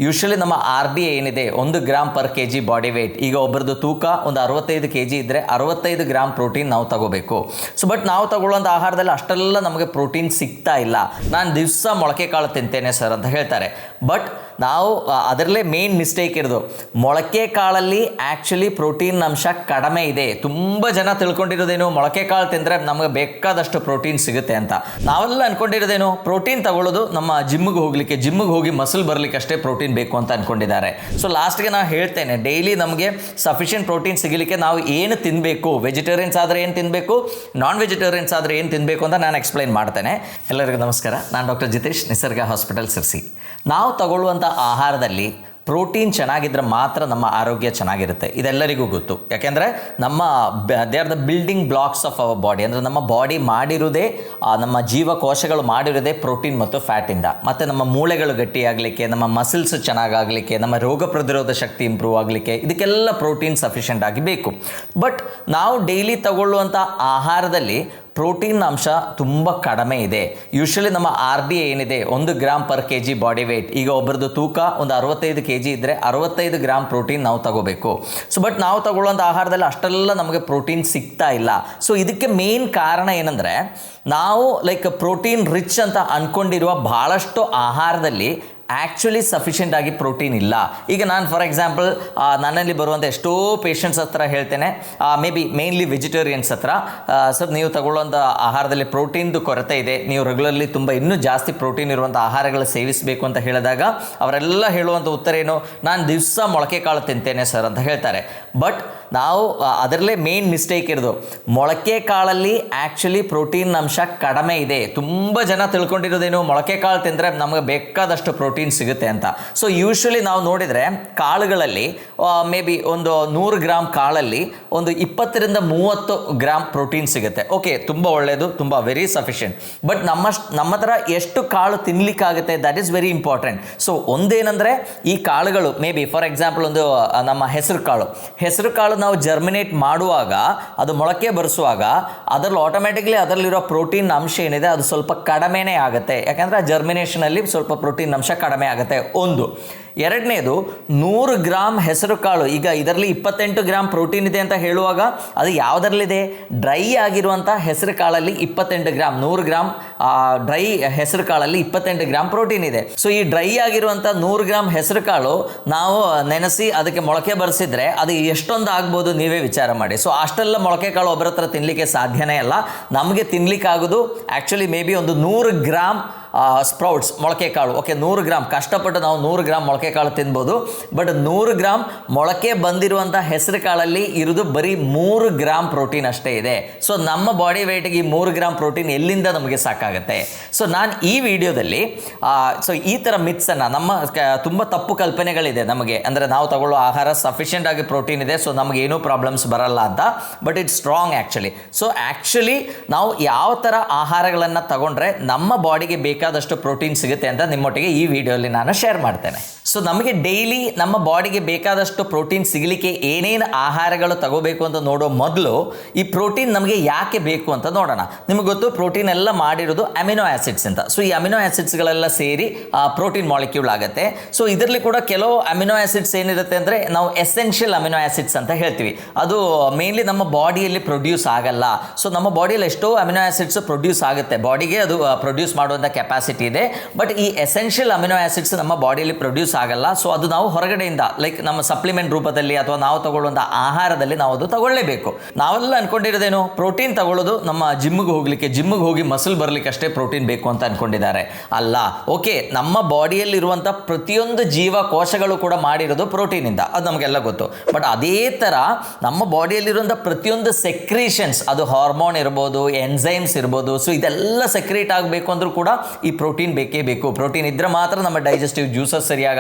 Usually ನಮ್ಮ RDA ಏನಿದೆ 1 gram per kg body weight. ಈಗ ಒಬ್ಬರದ್ದು ತೂಕ ಒಂದು 65 kg ಇದ್ದರೆ 65 ಗ್ರಾಮ್ ಪ್ರೋಟೀನ್ ನಾವು ತಗೋಬೇಕು. ಸೊ ಬಟ್ ನಾವು ತಗೊಳ್ಳುವಂಥ ಆಹಾರದಲ್ಲಿ ಅಷ್ಟೆಲ್ಲ ನಮಗೆ ಪ್ರೋಟೀನ್ ಸಿಗ್ತಾ ಇಲ್ಲ. ನಾನು ದಿವಸ ಮೊಳಕೆ ಕಾಳು ತಿಂತೇನೆ ಸರ್ ಅಂತ ಹೇಳ್ತಾರೆ. ಬಟ್ ನಾವು ಅದರಲ್ಲೇ ಮೇನ್ ಮಿಸ್ಟೇಕ್ ಇರೋದು, ಮೊಳಕೆ ಕಾಳಲ್ಲಿ ಆ್ಯಕ್ಚುಲಿ ಪ್ರೋಟೀನ್ ಅಂಶ ಕಡಿಮೆ ಇದೆ. ತುಂಬ ಜನ ತಿಳ್ಕೊಂಡಿರೋದೇನು, ಮೊಳಕೆ ಕಾಳು ತಿಂದರೆ ನಮಗೆ ಬೇಕಾದಷ್ಟು ಪ್ರೋಟೀನ್ ಸಿಗುತ್ತೆ ಅಂತ. ನಾವೆಲ್ಲ ಅನ್ಕೊಂಡಿರೋದೇನು, ಪ್ರೋಟೀನ್ ತಗೊಳ್ಳೋದು ನಮ್ಮ ಜಿಮ್ಮಿಗೆ ಹೋಗಿ ಮಸಲ್ ಬರಲಿಕ್ಕೆ ಅಷ್ಟೇ ಪ್ರೋಟೀನ್ ಬೇಕು ಅಂತ ಅನ್ಕೊಂಡಿದ್ದಾರೆ. ಸೊ ಲಾಸ್ಟ್ಗೆ ನಾನು ಹೇಳ್ತೇನೆ, ಡೈಲಿ ನಮಗೆ ಸಫಿಷಿಯೆಂಟ್ ಪ್ರೋಟೀನ್ ಸಿಗಲಿಕ್ಕೆ ನಾವು ಏನು ತಿನ್ನಬೇಕು, ವೆಜಿಟೇರಿಯನ್ಸ್ ಆದರೆ ಏನು ತಿನ್ನಬೇಕು, ನಾನ್ ವೆಜಿಟೇರಿಯನ್ಸ್ ಆದರೆ ಏನು ತಿನ್ನಬೇಕು ಅಂತ ನಾನು ಎಕ್ಸ್ಪ್ಲೈನ್ ಮಾಡ್ತೇನೆ. ಎಲ್ಲರಿಗೂ ನಮಸ್ಕಾರ. ನಾನು ಡಾಕ್ಟರ್ ಜಿತೇಶ್, ನಿಸರ್ಗ ಹಾಸ್ಪಿಟಲ್ ಸಿರ್ಸಿ. ನಾವು ತಗೊಳ್ಳುವಂಥ ಆಹಾರದಲ್ಲಿ ಪ್ರೋಟೀನ್ ಚೆನ್ನಾಗಿದ್ದರೆ ಮಾತ್ರ ನಮ್ಮ ಆರೋಗ್ಯ ಚೆನ್ನಾಗಿರುತ್ತೆ. ಇದೆಲ್ಲರಿಗೂ ಗೊತ್ತು. ಯಾಕೆಂದರೆ they are the building blocks of our body. ಅಂದರೆ ನಮ್ಮ ಬಾಡಿ ಮಾಡಿರೋದೇ, ನಮ್ಮ ಜೀವಕೋಶಗಳು ಮಾಡಿರೋದೇ ಪ್ರೋಟೀನ್ ಮತ್ತು ಫ್ಯಾಟಿಂದ. ಮತ್ತು ನಮ್ಮ ಮೂಳೆಗಳು ಗಟ್ಟಿಯಾಗಲಿಕ್ಕೆ, ನಮ್ಮ ಮಸಿಲ್ಸ್ ಚೆನ್ನಾಗಾಗಲಿಕ್ಕೆ, ನಮ್ಮ ರೋಗ ಪ್ರತಿರೋಧ ಶಕ್ತಿ ಇಂಪ್ರೂವ್ ಆಗಲಿಕ್ಕೆ ಇದಕ್ಕೆಲ್ಲ ಪ್ರೋಟೀನ್ ಸಫಿಷಿಯೆಂಟ್ ಆಗಿ ಬೇಕು. ಬಟ್ ನಾವು ಡೈಲಿ ತಗೊಳ್ಳುವಂಥ ಆಹಾರದಲ್ಲಿ ಪ್ರೋಟೀನ್ ಅಂಶ ತುಂಬ ಕಡಿಮೆ ಇದೆ. ಯೂಶ್ವಲಿ ನಮ್ಮ RDA ಏನಿದೆ 1 gram per kg body weight. ಈಗ ಒಬ್ಬರದ್ದು ತೂಕ ಒಂದು 65 kg ಇದ್ದರೆ 65 ಗ್ರಾಮ್ ಪ್ರೋಟೀನ್ ನಾವು ತಗೋಬೇಕು. ಸೊ ಬಟ್ ನಾವು ತಗೊಳ್ಳುವಂಥ ಆಹಾರದಲ್ಲಿ ಅಷ್ಟೆಲ್ಲ ನಮಗೆ ಪ್ರೋಟೀನ್ ಸಿಗ್ತಾ ಇಲ್ಲ. ಸೊ ಇದಕ್ಕೆ ಮೇನ್ ಕಾರಣ ಏನಂದರೆ, ನಾವು ಪ್ರೋಟೀನ್ ರಿಚ್ ಅಂತ ಅಂದ್ಕೊಂಡಿರುವ ಭಾಳಷ್ಟು ಆಹಾರದಲ್ಲಿ ಆ್ಯಕ್ಚುಲಿ ಸಫಿಷಿಯೆಂಟ್ ಆಗಿ ಪ್ರೋಟೀನ್ ಇಲ್ಲ. ಈಗ ನಾನು ಫಾರ್ ಎಕ್ಸಾಂಪಲ್ ನನ್ನಲ್ಲಿ ಬರುವಂಥ ಎಷ್ಟೋ ಪೇಷಂಟ್ಸ್ ಹತ್ರ ಹೇಳ್ತೇನೆ, ಮೇನ್ಲಿ ವೆಜಿಟೇರಿಯನ್ಸ್ ಹತ್ರ, ಸರ್ ನೀವು ತಗೊಳ್ಳುವಂಥ ಆಹಾರದಲ್ಲಿ ಪ್ರೋಟೀನ್ದು ಕೊರತೆ ಇದೆ, ನೀವು ರೆಗ್ಯುಲರ್ಲಿ ಇನ್ನೂ ಜಾಸ್ತಿ ಪ್ರೋಟೀನ್ ಇರುವಂಥ ಆಹಾರಗಳು ಸೇವಿಸಬೇಕು ಅಂತ ಹೇಳಿದಾಗ ಅವರೆಲ್ಲ ಹೇಳುವಂಥ ಉತ್ತರ ಏನು, ನಾನು ದಿವಸ ಮೊಳಕೆ ಕಾಳು ತಿಂತೇನೆ ಸರ್ ಅಂತ ಹೇಳ್ತಾರೆ. ಬಟ್ ನಾವು ಅದರಲ್ಲೇ ಮೇನ್ ಮಿಸ್ಟೇಕ್ ಇರೋದು, ಮೊಳಕೆ ಕಾಳಲ್ಲಿ ಆ್ಯಕ್ಚುಲಿ ಪ್ರೋಟೀನ್ ಅಂಶ ಕಡಿಮೆ ಇದೆ. ತುಂಬ ಜನ ತಿಳ್ಕೊಂಡಿರೋದೇನು, ಮೊಳಕೆ ಕಾಳು ತಿಂದರೆ ನಮಗೆ ಬೇಕಾದಷ್ಟು ಪ್ರೋಟೀನ್ ಸಿಗುತ್ತೆ ಅಂತ. ಸೊ ಯೂಶ್ವಲಿ ನಾವು ನೋಡಿದರೆ ಕಾಳುಗಳಲ್ಲಿ ಒಂದು 100 ಗ್ರಾಮ್ ಕಾಳಲ್ಲಿ ಒಂದು 20ರಿಂದ 30 ಗ್ರಾಮ್ ಪ್ರೋಟೀನ್ ಸಿಗುತ್ತೆ. ಓಕೆ, ತುಂಬ ಒಳ್ಳೆಯದು, ತುಂಬ ವೆರಿ ಸಫಿಷಿಯೆಂಟ್. ಬಟ್ ನಮ್ಮ ಹತ್ರ ಎಷ್ಟು ಕಾಳು ತಿನ್ನಲಿಕ್ಕಾಗುತ್ತೆ, that is very important. So ಒಂದೇನೆಂದರೆ, ಈ ಕಾಳುಗಳು ಫಾರ್ ಎಕ್ಸಾಂಪಲ್ ಒಂದು ನಮ್ಮ ಹೆಸರು ಕಾಳು ನಾವು ಜರ್ಮಿನೇಟ್ ಮಾಡುವಾಗ, ಅದು ಮೊಳಕೆ ಬರೆಸುವಾಗ ಅದರಲ್ಲಿ ಆಟೋಮೆಟಿಕ್ಲಿ ಅದರಲ್ಲಿರೋ ಪ್ರೋಟೀನ್ ಅಂಶ ಏನಿದೆ ಅದು ಸ್ವಲ್ಪ ಕಡಿಮೆನೇ ಆಗುತ್ತೆ. ಯಾಕಂದರೆ ಆ ಜರ್ಮಿನೇಷನಲ್ಲಿ ಸ್ವಲ್ಪ ಪ್ರೋಟೀನ್ ಅಂಶ ಕಡಿಮೆ ಆಗುತ್ತೆ. ಒಂದು. ಎರಡನೇದು, 100 ಗ್ರಾಮ್ ಹೆಸರು ಕಾಳು, ಈಗ ಇದರಲ್ಲಿ 28 ಗ್ರಾಮ್ ಪ್ರೋಟೀನ್ ಇದೆ ಅಂತ ಹೇಳುವಾಗ ಅದು ಯಾವುದರಲ್ಲಿದೆ, ಡ್ರೈ ಆಗಿರುವಂಥ ಹೆಸರು ಕಾಳಲ್ಲಿ 28 ಗ್ರಾಮ್, 100 ಗ್ರಾಮ್ ಡ್ರೈ ಹೆಸರು ಕಾಳಲ್ಲಿ 28 ಗ್ರಾಮ್ ಪ್ರೋಟೀನ್ ಇದೆ. ಸೊ ಈ ಡ್ರೈ ಆಗಿರುವಂಥ 100 ಗ್ರಾಮ್ ಹೆಸರು ಕಾಳು ನಾವು ನೆನೆಸಿ ಅದಕ್ಕೆ ಮೊಳಕೆ ಬರೆಸಿದ್ರೆ ಅದು ಎಷ್ಟೊಂದು ಆಗ್ಬೋದು ನೀವೇ ವಿಚಾರ ಮಾಡಿ. ಸೊ ಅಷ್ಟೆಲ್ಲ ಮೊಳಕೆ ಕಾಳು ಒಬ್ಬರ ಹತ್ರ ತಿನ್ನಲಿಕ್ಕೆ ಸಾಧ್ಯನೇ ಇಲ್ಲ. ನಮಗೆ ತಿನ್ನಲಿಕ್ಕಾಗೋದು ಆ್ಯಕ್ಚುಲಿ ಒಂದು 100 ಗ್ರಾಮ್ ಸ್ಪ್ರೌಟ್ಸ್, ಮೊಳಕೆ ಕಾಳು. ಓಕೆ, 100 ಗ್ರಾಮ್ ಕಷ್ಟಪಟ್ಟು ನಾವು 100 ಗ್ರಾಮ್ ಮೊಳಕೆ ಕಾಳು ತಿನ್ಬೋದು. ಬಟ್ 100 ಗ್ರಾಮ್ ಮೊಳಕೆ ಬಂದಿರುವಂಥ ಹೆಸರು ಕಾಳಲ್ಲಿ ಇರೋದು ಬರೀ 3 ಗ್ರಾಮ್ ಪ್ರೋಟೀನ್ ಅಷ್ಟೇ ಇದೆ. ಸೊ ನಮ್ಮ ಬಾಡಿ ವೇಟ್ಗೆ ಈ 3 ಗ್ರಾಮ್ ಪ್ರೋಟೀನ್ ಎಲ್ಲಿಂದ ನಮಗೆ ಸಾಕಾಗುತ್ತೆ? ಸೊ ನಾನು ಈ ವಿಡಿಯೋದಲ್ಲಿ ಈ ಥರ ಮಿತ್ಸನ್ನು, ತುಂಬ ತಪ್ಪು ಕಲ್ಪನೆಗಳಿದೆ ನಮಗೆ. ಅಂದರೆ ನಾವು ತಗೊಳ್ಳೋ ಆಹಾರ ಸಫಿಷಿಯೆಂಟ್ ಆಗಿ ಪ್ರೋಟೀನ್ ಇದೆ, ಸೊ ನಮಗೆ ಏನೂ ಪ್ರಾಬ್ಲಮ್ಸ್ ಬರಲ್ಲ ಅಂತ. But it's strong actually. So actually ನಾವು ಯಾವ ಥರ ಆಹಾರಗಳನ್ನು ತಗೊಂಡ್ರೆ ನಮ್ಮ ಬಾಡಿಗೆ ಬೇಕಾದಷ್ಟು ಪ್ರೋಟೀನ್ ಸಿಗುತ್ತೆ ಅಂತ ನಿಮ್ಮೊಟ್ಟಿಗೆ ಈ ವಿಡಿಯೋಲಿ ನಾನು ಶೇರ್ ಮಾಡ್ತೇನೆ. ಸೊ ನಮಗೆ ಡೈಲಿ ನಮ್ಮ ಬಾಡಿಗೆ ಬೇಕಾದಷ್ಟು ಪ್ರೋಟೀನ್ ಸಿಗಲಿಕ್ಕೆ ಏನೇನು ಆಹಾರಗಳು ತಗೋಬೇಕು ಅಂತ ನೋಡೋ ಮೊದಲು ಈ ಪ್ರೋಟೀನ್ ನಮಗೆ ಯಾಕೆ ಬೇಕು ಅಂತ ನೋಡೋಣ. ನಿಮಗೆ ಗೊತ್ತು, ಪ್ರೋಟೀನ್ ಎಲ್ಲ ಮಾಡಿರೋದು ಅಮಿನೋ ಆ್ಯಸಿಡ್ಸ್ ಅಂತ. ಸೊ ಈ ಅಮಿನೋ ಆ್ಯಸಿಡ್ಸ್ಗಳೆಲ್ಲ ಸೇರಿ ಪ್ರೋಟೀನ್ ಮಾಲಿಕ್ಯೂಲ್ ಆಗುತ್ತೆ. ಸೊ ಇದರಲ್ಲಿ ಕೂಡ ಕೆಲವು ಅಮಿನೋ ಆ್ಯಸಿಡ್ಸ್ ಏನಿರುತ್ತೆ ಅಂದರೆ ನಾವು ಎಸೆನ್ಷಿಯಲ್ ಅಮಿನೋ ಆ್ಯಸಿಡ್ಸ್ ಅಂತ ಹೇಳ್ತೀವಿ. ಅದು ಮೇನ್ಲಿ ನಮ್ಮ ಬಾಡಿಯಲ್ಲಿ ಪ್ರೊಡ್ಯೂಸ್ ಆಗಲ್ಲ. ಸೊ ನಮ್ಮ ಬಾಡಿಯಲ್ಲಿ ಎಷ್ಟೋ ಅಮಿನೋ ಆ್ಯಸಿಡ್ಸ್ ಪ್ರೊಡ್ಯೂಸ್ ಆಗುತ್ತೆ, ಬಾಡಿಗೆ ಅದು ಪ್ರೊಡ್ಯೂಸ್ ಮಾಡುವಂಥ ಕೆಪಾಸಿಟಿ ಇದೆ. ಬಟ್ ಈ ಎಸೆನ್ಷಿಯಲ್ ಅಮಿನೋ ಆ್ಯಸಿಡ್ಸ್ ನಮ್ಮ ಬಾಡಿಯಲ್ಲಿ ಪ್ರೊಡ್ಯೂಸ್ ಆಗಲ್ಲ. ಸೊ ಅದು ನಾವು ಹೊರಗಡೆಯಿಂದ ನಮ್ಮ ಸಪ್ಲಿಮೆಂಟ್ ರೂಪದಲ್ಲಿ ಅಥವಾ ನಾವು ತಗೊಳ್ಳುವಂಥ ಆಹಾರದಲ್ಲಿ ನಾವು ಅದು ತಗೊಳ್ಳೇಬೇಕು. ನಾವೆಲ್ಲ ಅನ್ಕೊಂಡಿರೋದೇನು, ಪ್ರೋಟೀನ್ ತಗೊಳ್ಳೋದು ನಮ್ಮ ಜಿಮ್ಮಿಗೆ ಹೋಗಿ ಮಸಲ್ ಬರಲಿಕ್ಕೆ ಅಷ್ಟೇ ಪ್ರೋಟೀನ್ ಬೇಕು ಅಂತ ಅನ್ಕೊಂಡಿದ್ದಾರೆ. ಅಲ್ಲ. ಓಕೆ, ನಮ್ಮ ಬಾಡಿಯಲ್ಲಿರುವಂಥ ಪ್ರತಿಯೊಂದು ಜೀವಕೋಶಗಳು ಕೂಡ ಮಾಡಿರೋದು ಪ್ರೋಟೀನಿಂದ, ಅದು ನಮಗೆಲ್ಲ ಗೊತ್ತು. ಬಟ್ ಅದೇ ಥರ ನಮ್ಮ ಬಾಡಿಯಲ್ಲಿರುವಂಥ ಪ್ರತಿಯೊಂದು ಸೆಕ್ರೀಷನ್ಸ್, ಅದು ಹಾರ್ಮೋನ್ ಇರ್ಬೋದು, ಎನ್ಸೈಮ್ಸ್ ಇರ್ಬೋದು, ಸೊ ಇದೆಲ್ಲ ಸೆಕ್ರೇಟ್ ಆಗಬೇಕು ಅಂದರೂ ಕೂಡ ಈ ಪ್ರೋಟೀನ್ ಬೇಕೇ ಬೇಕು. ಪ್ರೋಟೀನ್ ಇದ್ದರೆ ಮಾತ್ರ ನಮ್ಮ ಡೈಜೆಸ್ಟಿವ್ ಜ್ಯೂಸಸ್ ಸರಿಯಾಗುತ್ತೆ,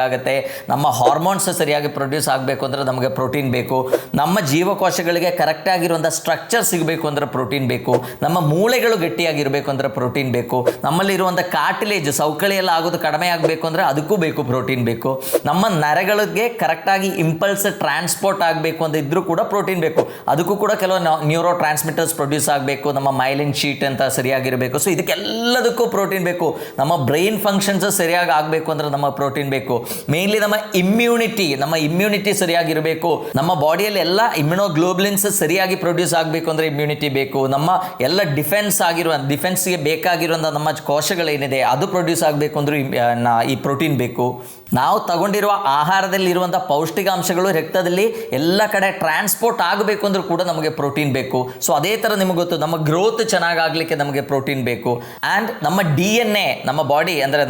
ನಮ್ಮ ಹಾರ್ಮೋನ್ಸ್ ಸರಿಯಾಗಿ ಪ್ರೊಡ್ಯೂಸ್ ಆಗಬೇಕು ಅಂದರೆ ನಮಗೆ ಪ್ರೋಟೀನ್ ಬೇಕು, ನಮ್ಮ ಜೀವಕೋಶಗಳಿಗೆ ಕರೆಕ್ಟಾಗಿರುವಂಥ ಸ್ಟ್ರಕ್ಚರ್ ಸಿಗಬೇಕು ಅಂದರೆ ಪ್ರೋಟೀನ್ ಬೇಕು, ನಮ್ಮ ಮೂಳೆಗಳು ಗಟ್ಟಿಯಾಗಿರಬೇಕು ಅಂದರೆ ಪ್ರೋಟೀನ್ ಬೇಕು, ನಮ್ಮಲ್ಲಿರುವಂಥ ಕಾರ್ಟಿಲೇಜ್ ಸೌಕಳಿ ಎಲ್ಲ ಆಗೋದು ಕಡಿಮೆ ಆಗಬೇಕು ಅಂದರೆ ಅದಕ್ಕೂ ಬೇಕು ಪ್ರೋಟೀನ್ ಬೇಕು, ನಮ್ಮ ನರಗಳಿಗೆ ಕರೆಕ್ಟಾಗಿ ಇಂಪಲ್ಸ್ ಟ್ರಾನ್ಸ್ಪೋರ್ಟ್ ಆಗಬೇಕು ಅಂತ ಇದ್ರೂ ಕೂಡ ಪ್ರೋಟೀನ್ ಬೇಕು, ಅದಕ್ಕೂ ಕೂಡ ಕೆಲವು ನ್ಯೂರೋ ಟ್ರಾನ್ಸ್ಮಿಟರ್ಸ್ ಪ್ರೊಡ್ಯೂಸ್ ಆಗಬೇಕು, ನಮ್ಮ ಮೈಲಿನ್ ಶೀಟ್ ಅಂತ ಸರಿಯಾಗಿರಬೇಕು. ಸೊ ಇದಕ್ಕೆಲ್ಲದಕ್ಕೂ ಪ್ರೋಟೀನ್ ಬೇಕು. ನಮ್ಮ ಬ್ರೈನ್ ಫಂಕ್ಷನ್ಸ್ ಸರಿಯಾಗಿ ಆಗಬೇಕು ಅಂದರೆ ನಮ್ಮ ಪ್ರೋಟೀನ್ ಬೇಕು. ಮೇನ್ಲಿ ನಮ್ಮ ಇಮ್ಯುನಿಟಿ ಸರಿಯಾಗಿರಬೇಕು. ನಮ್ಮ ಬಾಡಿಯಲ್ಲಿ ಎಲ್ಲ ಇಮ್ಯುನೋಗ್ಲೋಬ್ಲಿನ್ಸ್ ಸರಿಯಾಗಿ ಪ್ರೊಡ್ಯೂಸ್ ಆಗಬೇಕು ಅಂದರೆ ಇಮ್ಯುನಿಟಿ ಬೇಕು. ನಮ್ಮ ಎಲ್ಲ ಡಿಫೆನ್ಸ್ಗೆ ಬೇಕಾಗಿರುವಂಥ ನಮ್ಮ ಕೋಶಗಳೇನಿದೆ ಅದು ಪ್ರೊಡ್ಯೂಸ್ ಆಗಬೇಕು ಅಂದರೂ ಈ ಪ್ರೋಟೀನ್ ಬೇಕು. ನಾವು ತಗೊಂಡಿರುವ ಆಹಾರದಲ್ಲಿರುವಂಥ ಪೌಷ್ಟಿಕಾಂಶಗಳು ರಕ್ತದಲ್ಲಿ ಎಲ್ಲ ಕಡೆ ಟ್ರಾನ್ಸ್ಪೋರ್ಟ್ ಆಗಬೇಕು ಅಂದರೂ ಕೂಡ ನಮಗೆ ಪ್ರೋಟೀನ್ ಬೇಕು. ಸೊ ಅದೇ ಥರ ನಿಮಗೆ ಗೊತ್ತು, ನಮ್ಮ ಗ್ರೋತ್ ಚೆನ್ನಾಗಾಗಲಿಕ್ಕೆ ನಮಗೆ ಪ್ರೋಟೀನ್ ಬೇಕು. ಆ್ಯಂಡ್ ನಮ್ಮ DNA, ನಮ್ಮ ಬಾಡಿ ಅಂದರೆ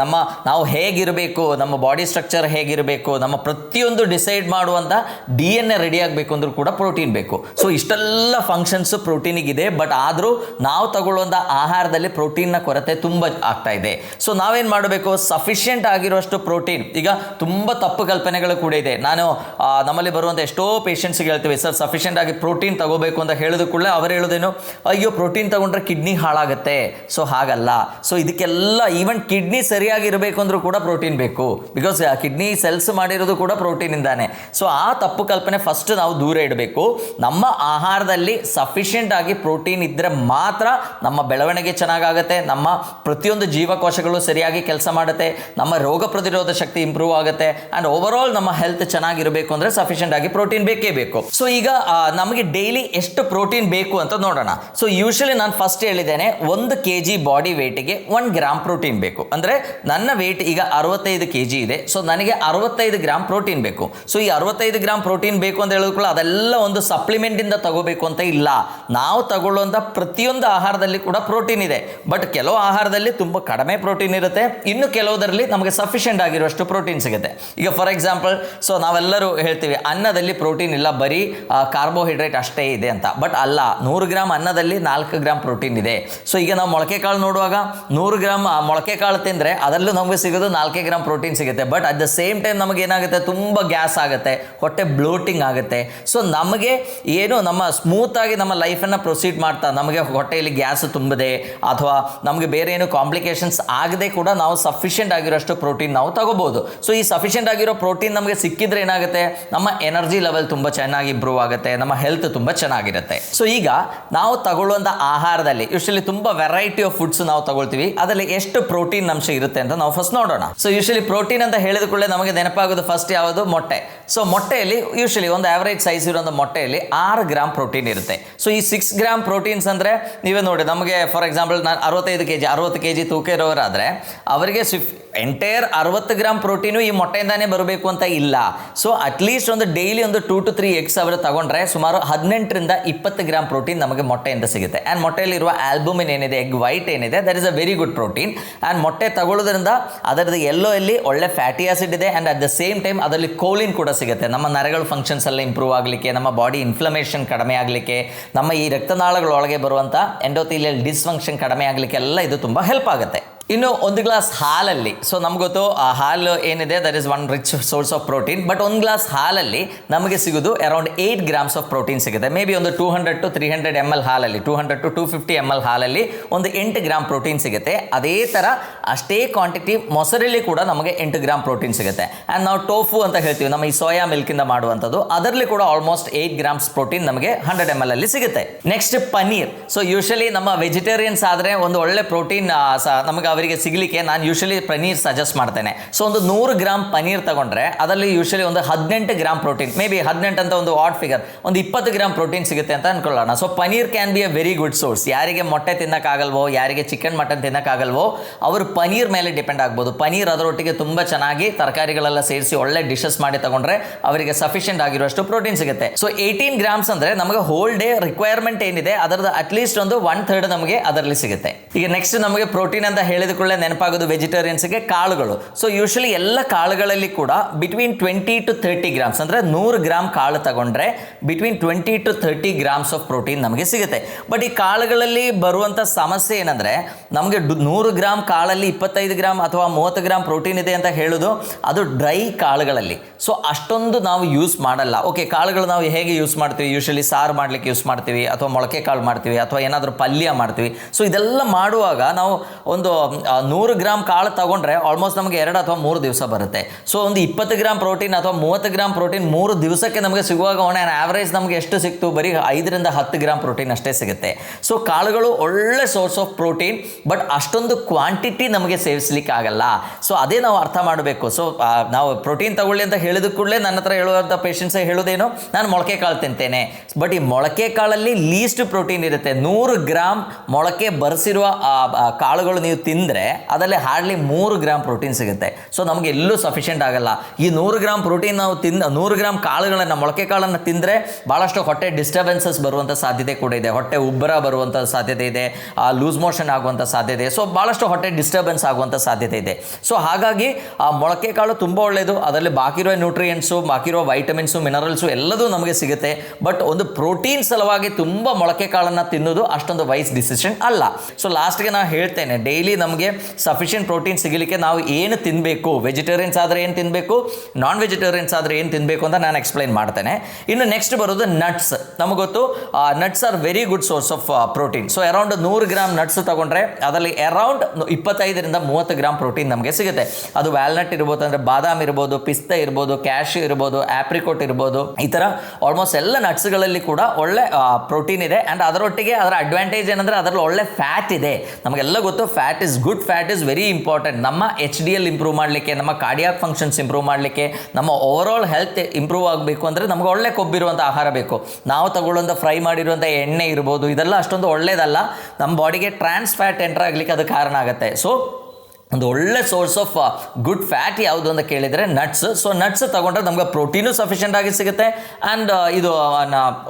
ನಾವು ಹೇಗಿರಬೇಕು, ನಮ್ಮ ಬಾಡಿ ಸ್ಟ್ರಕ್ಚರ್ ಹೇಗಿರಬೇಕು, ನಮ್ಮ ಪ್ರತಿಯೊಂದು ಡಿಸೈಡ್ ಮಾಡುವಂಥ DNA ರೆಡಿ ಆಗಬೇಕು ಅಂದರೂ ಕೂಡ ಪ್ರೋಟೀನ್ ಬೇಕು. ಸೊ ಇಷ್ಟೆಲ್ಲ ಫಂಕ್ಷನ್ಸು ಪ್ರೋಟೀನಿಗಿದೆ. ಬಟ್ ಆದರೂ ನಾವು ತಗೊಳ್ಳುವಂಥ ಆಹಾರದಲ್ಲಿ ಪ್ರೋಟೀನ್ನ ಕೊರತೆ ತುಂಬ ಆಗ್ತಾ ಇದೆ. ಸೊ ನಾವೇನು ಮಾಡಬೇಕು, ಸಫಿಷಿಯೆಂಟ್ ಆಗಿರುವಷ್ಟು ಪ್ರೋಟೀನ್. ಈಗ ತುಂಬ ತಪ್ಪು ಕಲ್ಪನೆಗಳು ಕೂಡ ಇದೆ. ನಮ್ಮಲ್ಲಿ ಬರುವಂಥ ಎಷ್ಟೋ ಪೇಷಂಟ್ಸ್ಗೆ ಹೇಳ್ತೀವಿ, ಸರ್ ಸಫಿಷಿಯೆಂಟ್ ಆಗಿ ಪ್ರೋಟೀನ್ ತಗೋಬೇಕು ಅಂತ ಹೇಳಿದ ಕೂಡಲೇ ಅವರು ಹೇಳೋದೇನು, ಅಯ್ಯೋ ಪ್ರೋಟೀನ್ ತಗೊಂಡ್ರೆ ಕಿಡ್ನಿ ಹಾಳಾಗುತ್ತೆ. ಸೊ ಹಾಗಲ್ಲ. ಸೊ ಇದಕ್ಕೆಲ್ಲ ಈವನ್ ಕಿಡ್ನಿ ಸರಿಯಾಗಿರಬೇಕು ಅಂದರೂ ಕೂಡ ಪ್ರೋಟೀನ್ ಬೇಕು. ಬಿಕಾಸ್ ಕಿಡ್ನಿ ಸೆಲ್ಸ್ ಮಾಡಿರೋದು ಕೂಡ ಪ್ರೋಟೀನಿಂದಾನೆ. ಸೊ ಆ ತಪ್ಪು ಕಲ್ಪನೆ ಫಸ್ಟ್ ನಾವು ದೂರ ಇಡಬೇಕು. ನಮ್ಮ ಆಹಾರದಲ್ಲಿ ಸಫಿಷಿಯೆಂಟ್ ಆಗಿ ಪ್ರೋಟೀನ್ ಇದ್ದರೆ ಮಾತ್ರ ನಮ್ಮ ಬೆಳವಣಿಗೆ ಚೆನ್ನಾಗಾಗುತ್ತೆ, ನಮ್ಮ ಪ್ರತಿಯೊಂದು ಜೀವಕೋಶಗಳು ಸರಿಯಾಗಿ ಕೆಲಸ ಮಾಡುತ್ತೆ, ನಮ್ಮ ರೋಗ ಪ್ರತಿರೋಧ ಶಕ್ತಿ ಇಂಪ್ರೂವ್ ಆಗುತ್ತೆ. ಆ್ಯಂಡ್ ಓವರ್ ಆಲ್ ನಮ್ಮ ಹೆಲ್ತ್ ಚೆನ್ನಾಗಿರಬೇಕು ಅಂದರೆ ಸಫಿಷಿಯೆಂಟ್ ಆಗಿ ಪ್ರೋಟೀನ್ ಬೇಕೇ ಬೇಕು. ಸೊ ಈಗ ನಮಗೆ ಡೈಲಿ ಎಷ್ಟು ಪ್ರೋಟೀನ್ ಬೇಕು ಅಂತ ನೋಡೋಣ. ಸೊ ಯೂಶಲಿ ನಾನು ಫಸ್ಟ್ ಹೇಳಿದ್ದೇನೆ, 1 kg ಬಾಡಿ ವೇಟಿಗೆ 1 ಗ್ರಾಮ್ ಪ್ರೋಟೀನ್ ಬೇಕು. ಅಂದರೆ ನನ್ನ ವೇಟ್ ಈಗ 65 kg ಇದೆ. ಸೊ ನನಗೆ 65 ಗ್ರಾಮ್ ಪ್ರೋಟೀನ್ ಬೇಕು. ಸೊ ಈ 65 ಗ್ರಾಮ್ ಪ್ರೋಟೀನ್ ಬೇಕು ಅಂತ ಹೇಳಿದ್ಕೊಳ್ಳ ಅದೆಲ್ಲ ಒಂದು ಸಪ್ಲಿಮೆಂಟಿಂದ ತಗೋಬೇಕು ಅಂತ ಇಲ್ಲ. ನಾವು ತಗೊಳ್ಳುವಂಥ ಪ್ರತಿಯೊಂದು ಆಹಾರದಲ್ಲಿ ಕೂಡ ಪ್ರೋಟೀನ್ ಇದೆ. ಬಟ್ ಕೆಲವು ಆಹಾರದಲ್ಲಿ ತುಂಬ ಕಡಿಮೆ ಪ್ರೋಟೀನ್ ಇರುತ್ತೆ, ಇನ್ನು ಕೆಲವುದರಲ್ಲಿ ನಮಗೆ ಸಫಿಷಿಯೆಂಟ್ ಆಗಿರುವಷ್ಟು ಪ್ರೋಟೀನ್ ಸಿಗುತ್ತೆ. ಈಗ ಫಾರ್ ಎಕ್ಸಾಂಪಲ್, ಸೊ ನಾವೆಲ್ಲರೂ ಹೇಳ್ತೀವಿ ಅನ್ನದಲ್ಲಿ ಪ್ರೋಟೀನ್ ಇಲ್ಲ, ಬರೀ ಕಾರ್ಬೋಹೈಡ್ರೇಟ್ ಅಷ್ಟೇ ಇದೆ ಅಂತ. ಬಟ್ ಅಲ್ಲ, 100 ಗ್ರಾಮ್ ಅನ್ನದಲ್ಲಿ 4 ಗ್ರಾಮ್ ಪ್ರೋಟೀನ್ ಇದೆ. ಸೊ ಈಗ ನಾವು ಮೊಳಕೆ ಕಾಳು ನೋಡುವಾಗ 100 ಗ್ರಾಮ್ ಮೊಳಕೆ ಕಾಳು ತಿಂದರೆ ಅದರಲ್ಲೂ ನಮಗೆ ಸಿಗೋದು 4 ಗ್ರಾಮ್ ಪ್ರೋಟೀನ್ ಸಿಗುತ್ತೆ. But at the same time ನಮಗೆ ಏನಾಗುತ್ತೆ, ತುಂಬ ಗ್ಯಾಸ್ ಆಗುತ್ತೆ, ಹೊಟ್ಟೆ ಬ್ಲೋಟಿಂಗ್ ಆಗುತ್ತೆ. ಸೊ ನಮಗೆ ಏನು ನಮ್ಮ ಸ್ಮೂತಾಗಿ ನಮ್ಮ ಲೈಫನ್ನು ಪ್ರೊಸೀಡ್ ಮಾಡ್ತಾ ನಮಗೆ ಹೊಟ್ಟೆಯಲ್ಲಿ ಗ್ಯಾಸ್ ತುಂಬದೆ ಅಥವಾ ನಮಗೆ ಬೇರೆ ಏನು ಕಾಂಪ್ಲಿಕೇಶನ್ಸ್ ಆಗದೆ ಕೂಡ ನಾವು ಸಫಿಷಿಯೆಂಟ್ ಆಗಿರೋಷ್ಟು ಪ್ರೋಟೀನ್ ನಾವು ತಗೋಬಹುದು. ಸೊ ಈ ಸಫಿಷಿಯೆಂಟ್ ಆಗಿರೋ ಪ್ರೋಟೀನ್ ನಮಗೆ ಸಿಕ್ಕಿದ್ರೆ ಏನಾಗುತ್ತೆ, ನಮ್ಮ ಎನರ್ಜಿ ಲೆವೆಲ್ ತುಂಬ ಚೆನ್ನಾಗಿ ಇಂಪ್ರೂವ್ ಆಗುತ್ತೆ, ನಮ್ಮ ಹೆಲ್ತ್ ತುಂಬ ಚೆನ್ನಾಗಿರುತ್ತೆ. ಸೊ ಈಗ ನಾವು ತಗೊಳ್ಳುವಂಥ ಆಹಾರದಲ್ಲಿ ಯೂಶಲಿ ತುಂಬ ವೆರೈಟಿ ಆಫ್ ಫುಡ್ಸ್ ನಾವು ತಗೊಳ್ತೀವಿ. ಅದರಲ್ಲಿ ಎಷ್ಟು ಪ್ರೋಟೀನ್ ಅಂಶ ಇರುತ್ತೆ ಅಂತ ನಾವು ಫಸ್ಟ್ ನೋಡೋಣ. ಸೊ ಯೂಶಲಿ ಪ್ರೋಟೀನ್ ಅಂತ ಹೇಳಿದ ಕೂಡಲೇ ನಮಗೆ ನೆನಪಾಗೋದು ಫಸ್ಟ್ ಯಾವುದು, ಮೊಟ್ಟೆ. ಸೊ ಮೊಟ್ಟೆಯಲ್ಲಿ ಯೂಶಲಿ ಒಂದು ಆವರೇಜ್ ಸೈಜ್ ಇರುವಂಥ ಮೊಟ್ಟೆಯಲ್ಲಿ 6 ಗ್ರಾಮ್ ಪ್ರೋಟೀನ್ ಇರುತ್ತೆ. ಸೊ ಈ 6 ಗ್ರಾಮ್ ಪ್ರೋಟೀನ್ಸ್ ಅಂದರೆ ನೀವೇ ನೋಡಿ, ನಮಗೆ ಫಾರ್ ಎಕ್ಸಾಂಪಲ್ ನಾನು 60 kg ತೂಕ ಇರೋರಾದರೆ ಅವರಿಗೆ ಎಂಟೈರ್ 60 ಗ್ರಾಮ್ ಪ್ರೋಟೀನು ಈ ಮೊಟ್ಟೆಯಿಂದಾನೇ ಬರಬೇಕು ಅಂತ ಇಲ್ಲ. ಸೊ ಅಟ್ಲೀಸ್ಟ್ ಒಂದು ಡೈಲಿ ಒಂದು 2 to 3 eggs ಅವರು ತಗೊಂಡ್ರೆ ಸುಮಾರು 18ರಿಂದ 20 ಗ್ರಾಮ್ ಪ್ರೋಟೀನ್ ನಮಗೆ ಮೊಟ್ಟೆಯಿಂದ ಸಿಗುತ್ತೆ. ಆ್ಯಂಡ್ ಮೊಟ್ಟೆಯಲ್ಲಿರುವ ಆಲ್ಬುಮಿನ್ ಏನಿದೆ, ಎಗ್ ವೈಟ್ ಏನಿದೆ, that is a very good protein. And ಮೊಟ್ಟೆ ತಗೊಳ್ಳೋದ್ರಿಂದ ಅದರದ್ದು ಎಲ್ಲೋಯಲ್ಲಿ ಒಳ್ಳೆ ಫ್ಯಾಟಿ ಆಸಿಡ್ ಇದೆ. And at the same time ಅದರಲ್ಲಿ ಕೋಲಿನ್ ಕೂಡ ಸಿಗುತ್ತೆ. ನಮ್ಮ ನರಗಳ ಫಂಕ್ಷನ್ಸ್ ಎಲ್ಲ ಇಂಪ್ರೂವ್ ಆಗಲಿಕ್ಕೆ, ನಮ್ಮ ಬಾಡಿ ಇನ್ಫ್ಲಮೇಷನ್ ಕಡಿಮೆ ಆಗಲಿಕ್ಕೆ, ನಮ್ಮ ಈ ರಕ್ತನಾಳಗಳೊಳಗೆ ಬರುವಂಥ ಎಂಡೋಥೀಲಿಯಲ್ ಡಿಸ್ಫಂಕ್ಷನ್ ಕಡಿಮೆ ಆಗಲಿಕ್ಕೆ ಎಲ್ಲ ಇದು ತುಂಬ ಹೆಲ್ಪ್ ಆಗುತ್ತೆ. ಇನ್ನು 1 ಗ್ಲಾಸ್ ಹಾಲಲ್ಲಿ, ಸೊ ನಮ್ಗೆ ಗೊತ್ತು ಆ ಹಾಲು ಏನಿದೆ that is one rich source of protein. But 1 glass ಹಾಲಲ್ಲಿ ನಮಗೆ ಸಿಗೋದು ಅರೌಂಡ್ 8 ಗ್ರಾಮ್ಸ್ ಆಫ್ ಪ್ರೋಟೀನ್ ಸಿಗುತ್ತೆ. ಮೇ ಬಿ ಒಂದು 200 to 300 ml ಹಾಲಲ್ಲಿ, 200 to 250 ml ಹಾಲಲ್ಲಿ ಒಂದು 8 ಗ್ರಾಮ್ ಪ್ರೋಟೀನ್ ಸಿಗುತ್ತೆ. ಅದೇ ಥರ ಅಷ್ಟೇ ಕ್ವಾಂಟಿಟಿ ಮೊಸರಲ್ಲಿ ಕೂಡ ನಮಗೆ 8 ಗ್ರಾಮ್ ಪ್ರೋಟೀನ್ ಸಿಗುತ್ತೆ. ಆ್ಯಂಡ್ ನಾವು ಟೋಫು ಅಂತ ಹೇಳ್ತೀವಿ, ನಮ್ಮ ಈ ಸೋಯಾ ಮಿಲ್ಕಿಂದ ಮಾಡುವಂಥದ್ದು, ಅದರಲ್ಲಿ ಕೂಡ ಆಲ್ಮೋಸ್ಟ್ 8 ಗ್ರಾಮ್ಸ್ ಪ್ರೋಟೀನ್ ನಮಗೆ 100 ml ಅಲ್ಲಿ ಸಿಗುತ್ತೆ. ನೆಕ್ಸ್ಟ್ ಪನ್ನೀರ್. ಸೊ ಯೂಶಲಿ ನಮ್ಮ ವೆಜಿಟೇರಿಯನ್ಸ್ ಆದರೆ ಒಂದು ಒಳ್ಳೆ ಪ್ರೋಟೀನ್ ನಮಗೆ ಅವರಿಗೆ ಸಿಗಲಿಕ್ಕೆ ನಾನು ಯೂಶಲಿ ಪನ್ನೀರ್ ಸಜೆಸ್ಟ್ ಮಾಡ್ತೇನೆ. ಸೊ ಒಂದು 100 ಗ್ರಾಮ್ ಪನ್ನೀರ್ ತಗೊಂಡ್ರೆ ಅದರಲ್ಲಿ ಯೂಶಲಿ ಒಂದು 18 ಗ್ರಾಮ್ ಪ್ರೋಟೀನ್, ಮೇ ಬಿ 18 ಅಂತ ಒಂದು ಆಡ್ ಫಿಗರ್, ಒಂದು 20 ಗ್ರಾಮ್ ಪ್ರೋಟೀನ್ ಸಿಗುತ್ತೆ ಅಂತ ಅನ್ಕೊಳ್ಳೋಣ. So paneer can be a very good source. ಯಾರಿಗೆ ಮೊಟ್ಟೆ ತಿನ್ನೋಕ್ಕಾಗಲ್ವೋ, ಯಾರಿಗೆ ಚಿಕನ್ ಮಟನ್ ತಿನ್ನೋಕ್ಕಾಗಲ್ವೋ, ಅವರು ಪನ್ನೀರ್ ಮೇಲೆ ಡಿಪೆಂಡ್ ಆಗ್ಬೋದು. ಪನ್ನೀರ್ ಅದರೊಟ್ಟಿಗೆ ತುಂಬ ಚೆನ್ನಾಗಿ ತರಕಾರಿಗಳೆಲ್ಲ ಸೇರಿಸಿ ಒಳ್ಳೆ ಡಿಶಸ್ ಮಾಡಿ ತಗೊಂಡ್ರೆ ಅವರಿಗೆ ಸಫಿಷಿಯೆಂಟ್ ಆಗಿರುವಷ್ಟು ಪ್ರೋಟೀನ್ ಸಿಗುತ್ತೆ. ಸೊ 18 ಗ್ರಾಮ್ಸ್ ಅಂದರೆ ನಮಗೆ ಹೋಲ್ ಡೇ ರಿಕ್ವೈರ್ಮೆಂಟ್ ಏನಿದೆ ಅದರದ್ದು ಅಟ್ಲೀಸ್ಟ್ ಒಂದು 1/3 ನಮಗೆ ಅದರಲ್ಲಿ ಸಿಗುತ್ತೆ. ಈಗ ನೆಕ್ಸ್ಟ್ ನಮಗೆ ಪ್ರೋಟೀನ್ ಅಂತ ಹೇಳಿದಕೊಳ್ಳೆ ನೆನಪಾಗೋದು ವೆಜಿಟೇರಿಯನ್ಸ್ಗೆ ಕಾಳುಗಳು. ಸೊ ಯೂಶಲಿ ಎಲ್ಲ ಕಾಳುಗಳಲ್ಲಿ ಕೂಡ ಬಿಟ್ವೀನ್ 20 to 30 ಗ್ರಾಮ್ಸ್ ಅಂದರೆ 100 ಗ್ರಾಮ್ ಕಾಳು ತಗೊಂಡ್ರೆ between 20 to 30 grams of protein ನಮಗೆ ಸಿಗುತ್ತೆ. ಬಟ್ ಈ ಕಾಳುಗಳಲ್ಲಿ ಬರುವಂಥ ಸಮಸ್ಯೆ ಏನಂದರೆ ನಮಗೆ 100 ಗ್ರಾಮ್ ಕಾಳಲ್ಲಿ 25 ಗ್ರಾಮ್ ಅಥವಾ 30 ಗ್ರಾಮ್ ಪ್ರೋಟೀನ್ ಇದೆ ಅಂತ ಹೇಳೋದು ಅದು ಡ್ರೈ ಕಾಳುಗಳಲ್ಲಿ. ಸೊ ಅಷ್ಟೊಂದು ನಾವು ಯೂಸ್ ಮಾಡಲ್ಲ. ಓಕೆ, ಕಾಳುಗಳು ನಾವು ಹೇಗೆ ಯೂಸ್ ಮಾಡ್ತೀವಿ, ಯೂಶಲಿ ಸಾರು ಮಾಡಲಿಕ್ಕೆ ಯೂಸ್ ಮಾಡ್ತೀವಿ, ಅಥವಾ ಮೊಳಕೆ ಕಾಳು ಮಾಡ್ತೀವಿ, ಅಥವಾ ಏನಾದರೂ ಪಲ್ಯ ಮಾಡ್ತೀವಿ. ಸೊ ಇದೆಲ್ಲ ಮಾಡುವಾಗ ನಾವು ಒಂದು 100 ಗ್ರಾಮ್ ಕಾಳು ತಗೊಂಡ್ರೆ ಆಲ್ಮೋಸ್ಟ್ ನಮಗೆ 2 ಅಥವಾ 3 ದಿವಸ ಬರುತ್ತೆ. ಸೊ ಒಂದು 20 ಗ್ರಾಮ್ ಪ್ರೋಟೀನ್ ಅಥವಾ 30 ಗ್ರಾಮ್ ಪ್ರೋಟೀನ್ 3 ದಿವಸಕ್ಕೆ ನಮಗೆ ಸಿಗುವಾಗ ಆನ್ ಆವ್ರೇಜ್ ನಮಗೆ ಎಷ್ಟು ಸಿಕ್ತು? ಬರೀ 5 ರಿಂದ 10 ಗ್ರಾಮ್ ಪ್ರೋಟೀನ್ ಅಷ್ಟೇ ಸಿಗುತ್ತೆ. ಸೊ ಕಾಳುಗಳು ಒಳ್ಳೆ ಸೋರ್ಸ್ ಆಫ್ ಪ್ರೋಟೀನ್, ಬಟ್ ಅಷ್ಟೊಂದು ಕ್ವಾಂಟಿಟಿ ನಮಗೆ ಸೇವಿಸ್ಲಿಕ್ಕೆ ಆಗಲ್ಲ. ಸೊ ಅದೇ ನಾವು ಅರ್ಥ ಮಾಡಬೇಕು. ಸೊ ನಾವು ಪ್ರೋಟೀನ್ ತಗೊಳ್ಳಿ ಅಂತ ಹೇಳಿದ ಕೂಡಲೇ ನನ್ನ ಹತ್ರ ಹೇಳುವಂಥ ಪೇಷಂಟ್ಸ್ ಹೇಳೋದೇನು, ನಾನು ಮೊಳಕೆ ಕಾಳು ತಿಂತೇನೆ. ಬಟ್ ಈ ಮೊಳಕೆ ಕಾಳಲ್ಲಿ ಲೀಸ್ಟ್ ಪ್ರೋಟೀನ್ ಇರುತ್ತೆ. 100 ಗ್ರಾಮ್ ಮೊಳಕೆ ಬರೆಸಿರುವ ಕಾಳುಗಳು ನೀವು ತಿಂದರೆ ಅದರಲ್ಲಿ ಹಾರ್ಡ್ಲಿ 3 ಗ್ರಾಮ್ ಪ್ರೋಟೀನ್ ಸಿಗುತ್ತೆ. ಸೊ ನಮಗೆ ಎಲ್ಲೂ ಸಫಿಷಿಯೆಂಟ್ ಆಗಲ್ಲ. ಈ 100 ಗ್ರಾಮ್ ಪ್ರೋಟೀನ್ ನಾವು 100 ಗ್ರಾಮ್ ಕಾಳುಗಳನ್ನು, ಮೊಳಕೆ ಕಾಳನ್ನು ತಿಂದರೆ ಭಾಳಷ್ಟು ಹೊಟ್ಟೆ ಡಿಸ್ಟರ್ಬೆನ್ಸಸ್ ಬರುವಂಥ ಸಾಧ್ಯತೆ ಕೂಡ ಇದೆ. ಹೊಟ್ಟೆ ಉಬ್ಬರ ಬರುವಂಥ ಸಾಧ್ಯತೆ ಇದೆ, ಲೂಸ್ ಮೋಷನ್ ಆಗುವಂಥ ಸಾಧ್ಯತೆ ಇದೆ. ಸೊ ಭಾಳಷ್ಟು ಹೊಟ್ಟೆ ಡಿಸ್ಟರ್ಬೆನ್ಸ್ ಆಗುವಂಥ ಸಾಧ್ಯತೆ ಇದೆ. ಸೊ ಹಾಗಾಗಿ ಆ ಮೊಳಕೆ ಕಾಳು ತುಂಬ ಒಳ್ಳೆಯದು. ಅದರಲ್ಲಿ ಬಾಕಿರೋ ನ್ಯೂಟ್ರಿಯೆಂಟ್ಸು, ಬಾಕಿರೋ ವೈಟಮಿನ್ಸು, ಮಿನರಲ್ಸು ಎಲ್ಲದೂ ನಮಗೆ ಸಿಗುತ್ತೆ. ಬಟ್ ಒಂದು ಪ್ರೋಟೀನ್ ಸಲುವಾಗಿ ತುಂಬ ಮೊಳಕೆ ಕಾಳನ್ನು ತಿನ್ನೋದು ಅಷ್ಟೊಂದು ವೈಸ್ ಡಿಸಿಷನ್ ಅಲ್ಲ. ಸೊ ಲಾಸ್ಟ್ಗೆ ನಾನು ಹೇಳ್ತೇನೆ, ಡೈಲಿ ನಮಗೆ ಸಫಿಷಿಯೆಂಟ್ ಪ್ರೋಟೀನ್ ಸಿಗಲಿಕ್ಕೆ ನಾವು ಏನು ತಿನ್ನಬೇಕು, ವೆಜಿಟೇರಿಯನ್ಸ್ ಆದರೆ ಏನು ತಿನ್ನಬೇಕು, ನಾನ್ ವೆಜಿಟೇರಿಯನ್ಸ್ ಆದರೆ ಏನು ತಿನ್ನಬೇಕು ಅಂತ ನಾನು ಎಕ್ಸ್ಪ್ಲೈನ್ ಮಾಡ್ತೇನೆ. ಇನ್ನು ನೆಕ್ಸ್ಟ್ ಬರೋದು ನಟ್ಸ್. ನಮಗೆ ಗೊತ್ತು nuts are very good source of protein. So around 100 gram nuts ತಗೊಂಡ್ರೆ ಅದರಲ್ಲಿ ಅರೌಂಡ್ 25 ರಿಂದ 30 ಗ್ರಾಮ್ ಪ್ರೋಟೀನ್ ನಮಗೆ ಸಿಗುತ್ತೆ. ಅದು ವ್ಯಾಲ್ನಟ್ ಇರ್ಬೋದು, ಅಂದರೆ ಬಾದಾಮ್ ಇರ್ಬೋದು, ಪಿಸ್ತಾ ಇರ್ಬೋದು, ಕ್ಯಾಶ್ಯೂ ಇರ್ಬೋದು, ಆಪ್ರಿಕೋಟ್ ಇರ್ಬೋದು. ಈ ಥರ ಆಲ್ಮೋಸ್ಟ್ ಎಲ್ಲ ನಟ್ಸ್ಗಳಲ್ಲಿ ಕೂಡ ಒಳ್ಳೆ ಪ್ರೋಟೀನ್ ಇದೆ. ಆ್ಯಂಡ್ ಅದರೊಟ್ಟಿಗೆ ಅದರ ಅಡ್ವಾಂಟೇಜ್ ಏನಂದರೆ ಅದರಲ್ಲಿ ಒಳ್ಳೆ ಫ್ಯಾಟ್ ಇದೆ. ನಮಗೆಲ್ಲ ಗೊತ್ತು fat is good, fat is very important. ನಮ್ಮ HDL ಇಂಪ್ರೂವ್ ಮಾಡಲಿಕ್ಕೆ, ನಮ್ಮ ಕಾರ್ಡಿಯಾಕ್ ಫಂಕ್ಷನ್ಸ್ ಇಂಪ್ರೂವ್ ಮಾಡಲಿಕ್ಕೆ, ನಮ್ಮ ಓವರಾಲ್ ಹೆಲ್ತ್ ಇಂಪ್ರೂವ್ ಆಗಬೇಕು ಅಂದರೆ ನಮಗೆ ಒಳ್ಳೆ ಕೊಬ್ಬಿರುವಂಥ ಆಹಾರ ಬೇಕು. ನಾವು ತಗೊಳ್ಳುವಂಥ ಫ್ರೈ ಮಾಡಿರುವಂಥ ಎಣ್ಣೆ ಇರ್ಬೋದು, ಇದೆಲ್ಲ ಅಷ್ಟೊಂದು ಒಳ್ಳೆಯದಲ್ಲ. ನಮ್ಮ ಬಾಡಿಗೆ ಟ್ರಾನ್ಸ್ ಫ್ಯಾಟ್ ಎಂಟರ್ ಆಗಲಿಕ್ಕೆ ಅದು ಕಾರಣ ಆಗುತ್ತೆ. ಸೊ ಒಂದು ಒಳ್ಳೆ ಸೋರ್ಸ್ ಆಫ್ ಗುಡ್ ಫ್ಯಾಟ್ ಯಾವುದು ಅಂತ ಕೇಳಿದರೆ ನಟ್ಸ್. ಸೊ ನಟ್ಸ್ ತಗೊಂಡ್ರೆ ನಮ್ಗೆ ಪ್ರೋಟೀನು ಸಫಿಷಿಯೆಂಟ್ ಆಗಿ ಸಿಗುತ್ತೆ, ಆ್ಯಂಡ್ ಇದು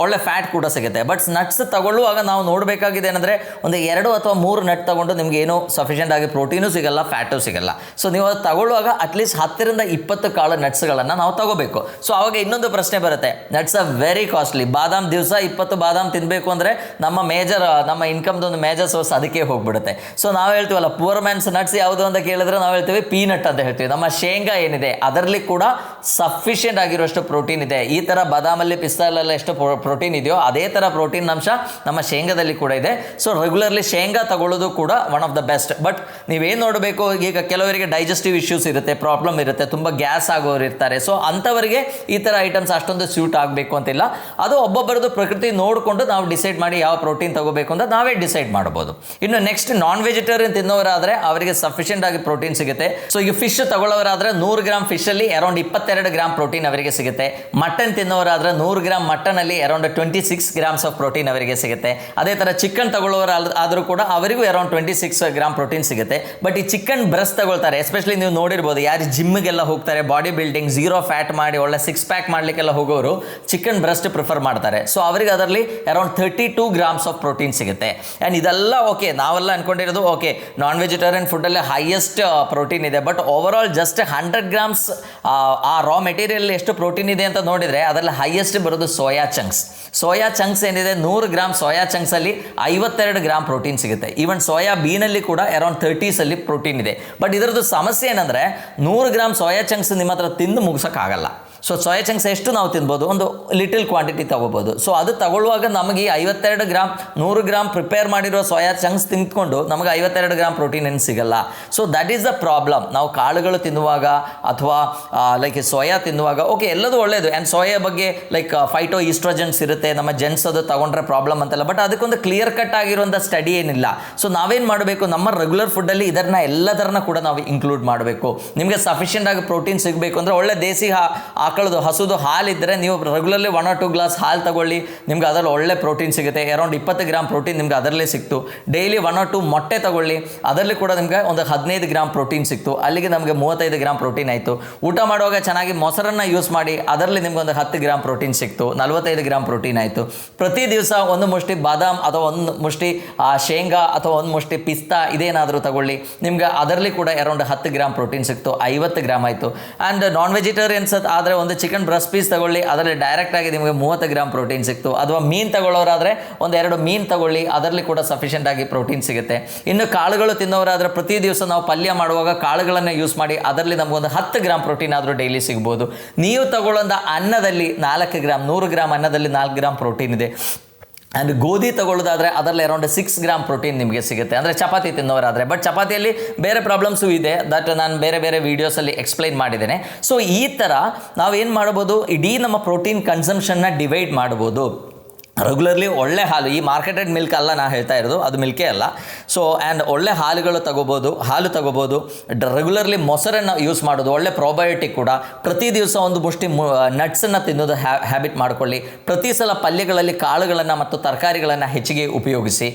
ಒಳ್ಳೆ ಫ್ಯಾಟ್ ಕೂಡ ಸಿಗುತ್ತೆ. ಬಟ್ ನಟ್ಸ್ ತಗೊಳ್ಳುವಾಗ ನಾವು ನೋಡಬೇಕಾಗಿದೆ ಏನಂದರೆ, ಒಂದು 2 ಅಥವಾ 3 ನಟ್ ತಗೊಂಡು ನಿಮ್ಗೆ ಏನೂ ಸಫಿಷಿಯೆಂಟ್ ಆಗಿ ಪ್ರೋಟೀನು ಸಿಗಲ್ಲ, ಫ್ಯಾಟು ಸಿಗಲ್ಲ. ಸೊ ನೀವು ಅದು ತಗೊಳ್ಳುವಾಗ ಅಟ್ಲೀಸ್ಟ್ 10 ರಿಂದ 20 ಕಾಳು ನಟ್ಸ್ಗಳನ್ನು ನಾವು ತಗೋಬೇಕು. ಸೊ ಆವಾಗ ಇನ್ನೊಂದು ಪ್ರಶ್ನೆ ಬರುತ್ತೆ, ನಟ್ಸ್ ಆರ್ ವೆರಿ ಕಾಸ್ಟ್ಲಿ. ಬಾದಾಮ್ ದಿವಸ 20 ಬಾದಾಮ್ ತಿನ್ನಬೇಕು ಅಂದರೆ ನಮ್ಮ ಇನ್ಕಮ್ದು ಒಂದು ಮೇಜರ್ ಸೋರ್ಸ್ ಅದಕ್ಕೆ ಹೋಗ್ಬಿಡುತ್ತೆ. ಸೊ ನಾವು ಹೇಳ್ತೀವಲ್ಲ, ಪೂರ್ ಮ್ಯಾನ್ಸ್ ನಟ್ಸ್ ಯಾವುದು ಅಂತ ಕೇಳಿದ್ರೆ ನಾವು ಹೇಳ್ತೀವಿ ಪೀನಟ್ ಅಂತ ಹೇಳ್ತೀವಿ. ನಮ್ಮ ಶೇಂಗಾ ಏನಿದೆ ಅದರಲ್ಲಿ ಕೂಡ ಸಫಿಷಿಯೆಂಟ್ ಆಗಿರುವಷ್ಟು ಪ್ರೋಟೀನ್ ಇದೆ. ಈ ಥರ ಬಾದಾಮಲ್ಲಿ, ಪಿಸ್ತಾಲೆಲ್ಲ ಎಷ್ಟು ಪ್ರೋಟೀನ್ ಇದೆಯೋ ಅದೇ ಥರ ಪ್ರೋಟೀನ್ ಅಂಶ ನಮ್ಮ ಶೇಂಗಾದಲ್ಲಿ ಕೂಡ ಇದೆ. ಸೊ ರೆಗ್ಯುಲರ್ಲಿ ಶೇಂಗಾ ತಗೊಳ್ಳೋದು ಕೂಡ one of the best. But ನೀವೇನು ನೋಡಬೇಕು, ಈಗ ಕೆಲವರಿಗೆ ಡೈಜೆಸ್ಟಿವ್ ಇಶ್ಯೂಸ್ ಇರುತ್ತೆ, ಪ್ರಾಬ್ಲಮ್ ಇರುತ್ತೆ, ತುಂಬ ಗ್ಯಾಸ್ ಆಗೋರು ಇರ್ತಾರೆ. ಸೊ ಅಂಥವರಿಗೆ ಈ ಥರ ಐಟಮ್ಸ್ ಅಷ್ಟೊಂದು ಸ್ಯೂಟ್ ಆಗಬೇಕು ಅಂತಿಲ್ಲ. ಅದು ಒಬ್ಬೊಬ್ಬರದ್ದು ಪ್ರಕೃತಿ ನೋಡಿಕೊಂಡು ನಾವು ಡಿಸೈಡ್ ಮಾಡಿ ಯಾವ ಪ್ರೋಟೀನ್ ತಗೋಬೇಕು ಅಂತ ನಾವೇ ಡಿಸೈಡ್ ಮಾಡ್ಬೋದು. ಇನ್ನು ನೆಕ್ಸ್ಟ್ ನಾನ್ ವೆಜಿಟೇರಿಯನ್ ತಿನ್ನೋರಾದರೆ ಅವರಿಗೆ ಸಫಿಷಿಯೆಂಟ್ ಆಗಿ ಪ್ರೋಟೀನ್ ಸಿಗುತ್ತೆ. ಸೊ ಈಗ ಫಿಶ್ ತಗೊಳ್ಳೋರಾದ್ರೆ 100 ಗ್ರಾಮ್ ಫಿಶ್ ಅಲ್ಲಿ ಅರೌಂಡ್ 22 ಗ್ರಾಮ್ ಪ್ರೋಟೀನ್ ಅವರಿಗೆ ಸಿಗುತ್ತೆ. ಮಟನ್ ತಿನ್ನೋರಾದ್ರೆ 100 ಗ್ರಾಮ್ ಮಟನ್ ಅಲ್ಲಿ ಅರೌಂಡ್ 26 ಗ್ರಾಮ್ಸ್ ಆಫ್ ಪ್ರೋಟೀನ್ ಅವರಿಗೆ ಸಿಗುತ್ತೆ. ಅದೇ ತರ ಚಿಕನ್ ತಗೊಳ್ಳೋರಾದ್ರೂ ಕೂಡ ಅವರಿಗೂ ಅರೌಂಡ್ 26 ಗ್ರಾಮ್ ಪ್ರೋಟೀನ್ ಸಿಗುತ್ತೆ. ಬಟ್ ಈ ಚಿಕನ್ ಬ್ರೆಸ್ಟ್ ತಗೊಳ್ತಾರೆ, ಎಸ್ಪೆಷಲಿ ನೀವು ನೋಡಿರ್ಬೋದು, ಯಾರು ಜಿಮ್ಗೆಲ್ಲ ಹೋಗ್ತಾರೆ, ಬಾಡಿ ಬಿಲ್ಡಿಂಗ್, ಝೀರೋ ಫ್ಯಾಟ್ ಮಾಡಿ ಒಳ್ಳೆ 6 ಪ್ಯಾಕ್ ಮಾಡ್ಲಿಕ್ಕೆಲ್ಲ ಹೋಗೋರು ಚಿಕನ್ ಬ್ರೆಸ್ಟ್ ಪ್ರಿಫರ್ ಮಾಡ್ತಾರೆ. ಸೊ ಅವರಿಗೆ ಅದರಲ್ಲಿ ಅರೌಂಡ್ 32 ಗ್ರಾಮ್ಸ್ ಆಫ್ ಪ್ರೋಟೀನ್ ಸಿಗುತ್ತೆ. ಆ್ಯಂಡ್ ಇದೆಲ್ಲ ಓಕೆ, ನಾವೆಲ್ಲ ಅನ್ಕೊಂಡಿರೋದು ಓಕೆ ನಾನ್ ವೆಜಿಟೇರಿಯನ್ ಫುಡ್ಡಲ್ಲಿ ಹೈಯೆಸ್ಟ್ ಪ್ರೋಟೀನ್ ಇದೆ. But over all just 100 grams ಆ ರಾ ಮೆಟೀರಿಯಲ್ ಎಷ್ಟು ಪ್ರೋಟೀನ್ ಇದೆ ಅಂತ ನೋಡಿದರೆ ಅದರಲ್ಲಿ ಹೈಯೆಸ್ಟ್ ಬರೋದು ಸೋಯಾ ಚಂಕ್ಸ್. ಸೋಯಾ ಚಂಕ್ಸ್ ಏನಿದೆ, 100 ಗ್ರಾಮ್ ಸೋಯಾ ಚಂಕ್ಸ್ ಅಲ್ಲಿ 52 ಗ್ರಾಮ್ ಪ್ರೋಟೀನ್ ಸಿಗುತ್ತೆ. ಈವನ್ ಸೋಯಾ ಬೀನಲ್ಲಿ ಕೂಡ ಅರೌಂಡ್ 30s ಪ್ರೋಟೀನ್ ಇದೆ. ಬಟ್ ಇದರದ್ದು ಸಮಸ್ಯೆ ಏನಂದರೆ 100 ಗ್ರಾಮ್ ಸೋಯಾ ಚಂಕ್ಸ್ ನಿಮ್ಮ ಹತ್ರ ತಿಂದು ಮುಗಿಸೋಕ್ಕಾಗಲ್ಲ. ಸೊ ಸೋಯಾ ಚಂಕ್ಸ್ ಎಷ್ಟು ನಾವು ತಿನ್ಬೋದು, ಒಂದು ಲಿಟಲ್ ಕ್ವಾಂಟಿಟಿ ತಗೋಬೋದು. ಸೊ ಅದು ತಗೊಳ್ಳುವಾಗ ನಮಗೆ 52 ಗ್ರಾಮ್ 100 ಗ್ರಾಮ್ ಪ್ರಿಪೇರ್ ಮಾಡಿರೋ ಸೋಯಾ ಚಂಕ್ಸ್ ತಿಂದ್ಕೊಂಡು ನಮಗೆ 52 ಗ್ರಾಮ್ ಪ್ರೋಟೀನ್ ಏನು ಸಿಗಲ್ಲ. So that is the problem. ನಾವು ಕಾಳುಗಳು ತಿನ್ನುವಾಗ ಅಥವಾ ಲೈಕ್ ಸೋಯಾ ತಿನ್ನುವಾಗ ಓಕೆ ಎಲ್ಲದೂ ಒಳ್ಳೆಯದು. ಆ್ಯಂಡ್ ಸೋಯಾ ಬಗ್ಗೆ ಲೈಕ್ ಫೈಟೋ ಈಸ್ಟ್ರೋಜನ್ಸ್ ಇರುತ್ತೆ, ನಮ್ಮ ಜೆನ್ಸ್ ಅದು ತಗೊಂಡ್ರೆ ಪ್ರಾಬ್ಲಮ್ ಅಂತಲ್ಲ. ಬಟ್ ಅದಕ್ಕೊಂದು ಕ್ಲಿಯರ್ ಕಟ್ ಆಗಿರುವಂಥ ಸ್ಟಡಿ ಏನಿಲ್ಲ. ಸೊ ನಾವೇನು ಮಾಡಬೇಕು, ನಮ್ಮ ರೆಗ್ಯುಲರ್ ಫುಡ್ಡಲ್ಲಿ ಎಲ್ಲದರನ್ನ ಕೂಡ ನಾವು ಇನ್ಕ್ಲೂಡ್ ಮಾಡಬೇಕು. ನಿಮಗೆ ಸಫಿಷಿಯೆಂಟ್ ಆಗಿ ಪ್ರೋಟೀನ್ ಸಿಗಬೇಕು ಅಂದರೆ ಒಳ್ಳೆ ದೇಸಿ ಆಕಳದು ಹಸುದು ಹಾಲಿದ್ದರೆ ನೀವು ರೆಗ್ಯುಲರ್ಲಿ 1 or 2 ಗ್ಲಾಸ್ ಹಾಲು ತಗೊಳ್ಳಿ, ನಿಮ್ಗೆ ಅದರಲ್ಲಿ ಒಳ್ಳೆ ಪ್ರೋಟೀನ್ ಸಿಗುತ್ತೆ. ಅರೌಂಡ್ 20 ಗ್ರಾಮ್ ಪ್ರೋಟೀನ್ ನಿಮ್ಗೆ ಅದರಲ್ಲೇ ಸಿಕ್ತು. ಡೈಲಿ 1 or 2 ಮೊಟ್ಟೆ ತಗೊಳ್ಳಿ, ಅದರಲ್ಲಿ ಕೂಡ ನಿಮಗೆ ಒಂದು 15 ಗ್ರಾಮ್ ಪ್ರೋಟೀನ್ ಸಿಕ್ತು. ಅಲ್ಲಿಗೆ ನಮಗೆ 35 ಗ್ರಾಮ್ ಪ್ರೋಟೀನ್ ಆಯಿತು. ಊಟ ಮಾಡುವಾಗ ಚೆನ್ನಾಗಿ ಮೊಸರನ್ನು ಯೂಸ್ ಮಾಡಿ, ಅದರಲ್ಲಿ ನಿಮ್ಗೆ ಒಂದು 10 ಗ್ರಾಮ್ ಪ್ರೋಟೀನ್ ಸಿಕ್ತು, 45 ಗ್ರಾಮ್ ಪ್ರೋಟೀನ್ ಆಯಿತು. ಪ್ರತಿ ದಿವಸ ಒಂದು ಮುಷ್ಟಿ ಬಾದಾಮ್ ಅಥವಾ ಒಂದು ಮುಷ್ಟಿ ಶೇಂಗಾ ಅಥವಾ ಒಂದು ಮುಷ್ಟಿ ಪಿಸ್ತಾ ಇದೇನಾದರೂ ತಗೊಳ್ಳಿ, ನಿಮ್ಗೆ ಅದರಲ್ಲಿ ಕೂಡ ಅರೌಂಡ್ 10 ಗ್ರಾಮ್ ಪ್ರೋಟೀನ್ ಸಿಕ್ತು, 50 ಗ್ರಾಮ್ ಆಯಿತು. ಆ್ಯಂಡ್ ನಾನ್ ವೆಜಿಟೇರಿಯನ್ಸ್ ಆದರೆ ಒಂದು ಚಿಕನ್ ಬ್ರೆಸ್ಟ್ ಪೀಸ್ ತಗೊಳ್ಳಿ, ಅದರಲ್ಲಿ ಡೈರೆಕ್ಟ್ ಆಗಿ ನಿಮಗೆ 30 ಗ್ರಾಮ್ ಪ್ರೋಟೀನ್ ಸಿಕ್ತು. ಅಥವಾ ಮೀನು ತಗೊಳ್ಳೋರಾದರೆ 1-2 ಮೀನು ತಗೊಳ್ಳಿ, ಅದರಲ್ಲಿ ಕೂಡ ಸಫಿಷಿಯೆಂಟ್ ಆಗಿ ಪ್ರೋಟೀನ್ ಸಿಗುತ್ತೆ. ಇನ್ನು ಕಾಳುಗಳು ತಿನ್ನೋರಾದರೆ ಪ್ರತಿ ದಿವಸ ನಾವು ಪಲ್ಯ ಮಾಡುವಾಗ ಕಾಳುಗಳನ್ನು ಯೂಸ್ ಮಾಡಿ, ಅದರಲ್ಲಿ ನಮಗೊಂದು 10 ಗ್ರಾಮ್ ಪ್ರೋಟೀನ್ ಆದರೂ ಡೈಲಿ ಸಿಗ್ಬೋದು. ನೀವು ತಗೊಳ್ಳೋಂಥ ಅನ್ನದಲ್ಲಿ 4 ಗ್ರಾಮ್ 100 ಗ್ರಾಮ್ ಅನ್ನದಲ್ಲಿ 4 ಗ್ರಾಮ್ ಪ್ರೋಟೀನ್ ಇದೆ. ಆ್ಯಂಡ್ ಗೋಧಿ ತಗೊಳ್ಳೋದಾದರೆ ಅದರಲ್ಲಿ ಅರೌಂಡ್ 6 ಗ್ರಾಮ್ ಪ್ರೋಟೀನ್ ನಿಮಗೆ ಸಿಗುತ್ತೆ, ಅಂದರೆ ಚಪಾತಿ ತಿನ್ನೋರಾದರೆ. ಬಟ್ ಚಪಾತಿಯಲ್ಲಿ ಬೇರೆ ಪ್ರಾಬ್ಲಮ್ಸು ಇದೆ, ದಟ್ ನಾನು ಬೇರೆ ಬೇರೆ ವೀಡಿಯೋಸಲ್ಲಿ ಎಕ್ಸ್ಪ್ಲೈನ್ ಮಾಡಿದ್ದೇನೆ. ಸೊ ಈ ಥರ ನಾವೇನು ಮಾಡ್ಬೋದು, ಇಡೀ ನಮ್ಮ ಪ್ರೋಟೀನ್ ಕನ್ಸಂಪ್ಷನ್ನ ಡಿವೈಡ್ ಮಾಡ್ಬೋದು. ರೆಗ್ಯುಲರ್ಲಿ ಒಳ್ಳೆ ಹಾಲು, ಈ ಮಾರ್ಕೆಟೆಡ್ ಮಿಲ್ಕ್ ಅಲ್ಲ ನಾ ಹೇಳ್ತಾ ಇರೋದು, ಅದು ಮಿಲ್ಕೇ ಅಲ್ಲ. ಸೊ ಆ್ಯಂಡ್ ಒಳ್ಳೆ ಹಾಲು ತಗೋಬೋದು. ರೆಗ್ಯುಲರ್ಲಿ ಮೊಸರನ್ನು ಯೂಸ್ ಮಾಡೋದು, ಒಳ್ಳೆ ಪ್ರೋಬಯೋಟಿಕ್ ಕೂಡ. ಪ್ರತಿ ದಿವಸ ಒಂದು ಮುಷ್ಟಿ ನಟ್ಸನ್ನು ತಿನ್ನೋದು ಹ್ಯಾಬಿಟ್ ಮಾಡ್ಕೊಳ್ಳಿ. ಪ್ರತಿ ಸಲ ಪಲ್ಯಗಳಲ್ಲಿ ಕಾಳುಗಳನ್ನು ಮತ್ತು ತರಕಾರಿಗಳನ್ನು ಹೆಚ್ಚಿಗೆ ಉಪಯೋಗಿಸಿ.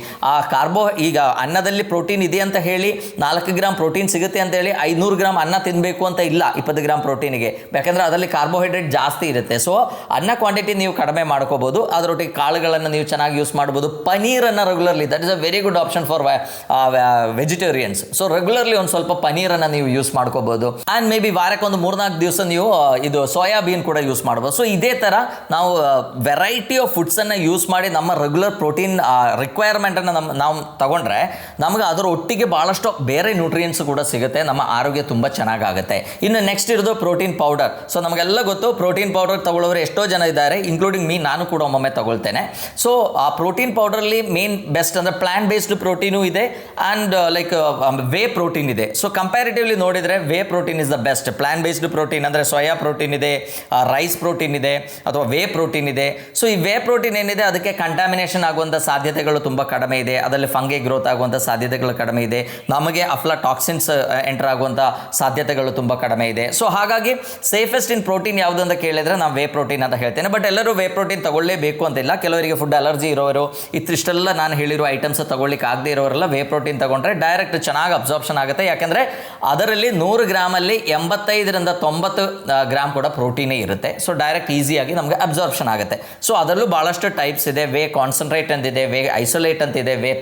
ಈಗ ಅನ್ನದಲ್ಲಿ ಪ್ರೋಟೀನ್ ಇದೆ ಅಂತ ಹೇಳಿ 4 ಗ್ರಾಮ್ ಪ್ರೋಟೀನ್ ಸಿಗುತ್ತೆ ಅಂತ ಹೇಳಿ 500 ಗ್ರಾಮ್ ಅನ್ನ ತಿನ್ನಬೇಕು ಅಂತ ಇಲ್ಲ 20 ಗ್ರಾಮ್ ಪ್ರೋಟೀನಿಗೆ, ಯಾಕಂದರೆ ಅದರಲ್ಲಿ ಕಾರ್ಬೋಹೈಡ್ರೇಟ್ ಜಾಸ್ತಿ ಇರುತ್ತೆ. ಸೊ ಅನ್ನ ಕ್ವಾಂಟಿಟಿ ನೀವು ಕಡಿಮೆ ಮಾಡ್ಕೋಬೋದು, ಅದರೊಟ್ಟಿಗೆ ಕಾಳುಗಳನ್ನು ನೀವು ಚೆನ್ನಾಗಿ ಯೂಸ್ ಮಾಡ್ಬೋದು. ಪನೀರನ್ನು regularly, that is a very good option for vegetarians. So regularly ಒಂದು ಸ್ವಲ್ಪ ಪನೀರನ್ನು ನೀವು ಯೂಸ್ ಮಾಡ್ಕೋಬೋದು. ಆ್ಯಂಡ್ ಮೇ ಬಿ ವಾರಕ್ಕೆ ಒಂದು 3-4 ದಿವಸ ನೀವು ಇದು ಸೋಯಾಬೀನ್ ಕೂಡ ಯೂಸ್ ಮಾಡ್ಬೋದು. ಸೊ ಇದೇ ಥರ ನಾವು ವೆರೈಟಿ ಆಫ್ ಫುಡ್ಸನ್ನು ಯೂಸ್ ಮಾಡಿ ನಮ್ಮ ರೆಗ್ಯುಲರ್ ಪ್ರೋಟೀನ್ ರಿಕ್ವೈರ್ಮೆಂಟನ್ನು ನಾವು ತಗೊಂಡ್ರೆ ನಮಗೆ ಅದರ ಒಟ್ಟಿಗೆ ಭಾಳಷ್ಟು ಬೇರೆ ನ್ಯೂಟ್ರಿಯೆಂಟ್ಸ್ ಕೂಡ ಸಿಗುತ್ತೆ, ನಮ್ಮ ಆರೋಗ್ಯ ತುಂಬ ಚೆನ್ನಾಗಾಗುತ್ತೆ. ಇನ್ನು ನೆಕ್ಸ್ಟ್ ಇರೋದು ಪ್ರೋಟೀನ್ ಪೌಡರ್. ಸೊ ನಮಗೆಲ್ಲ ಗೊತ್ತು ಪ್ರೋಟೀನ್ ಪೌಡರ್ ತಗೊಳ್ಳೋರು ಎಷ್ಟೋ ಜನ ಇದ್ದಾರೆ, ಇನ್ಕ್ಲೂಡಿಂಗ್ ಮೀ, ನಾನು ಕೂಡ ಒಮ್ಮೊಮ್ಮೆ ತಗೊಳ್ತೇನೆ. ಸೊ ಆ ಪ್ರೋಟೀನ್ ಪೌಡರ್ಲಿ ಮೇನ್ ಬೆಸ್ಟ್ ಅಂದರೆ ಪ್ಲಾಂಟ್ ಬೇಸ್ಡ್ ಪ್ರೋಟೀನು ಇದೆ ಆ್ಯಂಡ್ ಲೈಕ್ ವೇ ಪ್ರೋಟೀನ್ ಇದೆ. ಸೊ ಕಂಪ್ಯಾರಿಟಿವ್ಲಿ ನೋಡಿದರೆ whey protein is the best. Plant based protein ಅಂದರೆ ಸೋಯಾ ಪ್ರೋಟೀನ್ ಇದೆ, ರೈಸ್ ಪ್ರೋಟೀನ್ ಇದೆ, ಅಥವಾ ವೇ ಪ್ರೋಟೀನ್ ಇದೆ. ಸೊ ಈ ವೇ ಪ್ರೋಟೀನ್ ಏನಿದೆ ಅದಕ್ಕೆ ಕಂಟಾಮಿನೇಷನ್ ಆಗುವಂಥ ಸಾಧ್ಯತೆಗಳು ತುಂಬ ಕಡಿಮೆ ಇದೆ, ಅದರಲ್ಲಿ ಫಂಗಿ ಗ್ರೋತ್ ಆಗುವಂಥ ಸಾಧ್ಯತೆಗಳು ಕಡಿಮೆ ಇದೆ, ನಮಗೆ ಟಾಕ್ಸಿನ್ಸ್ ಎಂಟರ್ ಆಗುವಂಥ ಸಾಧ್ಯತೆಗಳು ತುಂಬ ಕಡಿಮೆ ಇದೆ. ಸೊ ಹಾಗಾಗಿ ಸೇಫೆಸ್ಟ್ ಇನ್ ಪ್ರೋಟೀನ್ ಯಾವುದು ಅಂತ ಕೇಳಿದರೆ ನಾನು ವೇ ಪ್ರೋಟೀನ್ ಅಂತ ಹೇಳ್ತೇನೆ. ಬಟ್ ಎಲ್ಲರೂ ವೇ ಪ್ರೋಟೀನ್ ತಗೊಳ್ಳೇಬೇಕು ಅಂತಿಲ್ಲ. ಕೆಲವರಿಗೆ ಫುಡ್ ಅಲರ್ಜಿ ಇರೋರು, ಇಷ್ಟಿಷ್ಟೆಲ್ಲ ನಾನು ಹೇಳಿರೋ ಐಟಮ್ಸ್ ತಗೊಳ್ಳಿಕ್ಕೆ ಆಗದೆ ಇರೋರೆಲ್ಲ ವೇ ಪ್ರೋಟೀನ್ ತಗೊಂಡ್ರೆ ಡೈರೆಕ್ಟ್ ಚೆನ್ನಾಗಿ ಅಬ್ಸಾರ್ಪ್ಷನ್ ಆಗುತ್ತೆ. ಯಾಕೆಂದರೆ ಅದರಲ್ಲಿ 100 ಗ್ರಾಮಲ್ಲಿ 85ರಿಂದ 90 ಗ್ರಾಮ್ ಕೂಡ ಪ್ರೋಟೀನೇ ಇರುತ್ತೆ. ಸೊ ಡೈರೆಕ್ಟ್ ಈಸಿಯಾಗಿ ನಮಗೆ ಅಬ್ಸಾರ್ಪ್ಷನ್ ಆಗುತ್ತೆ. ಸೊ ಅದರಲ್ಲೂ ಭಾಳಷ್ಟು ಟೈಪ್ಸ್ ಇದೆ. ವೇ ಕಾನ್ಸಂಟ್ರೇಟ್ ಅಂತಿದೆ, ವೇ ಐಸೋಲೇಟ್ ಅಂತಿದೆ, ವೇ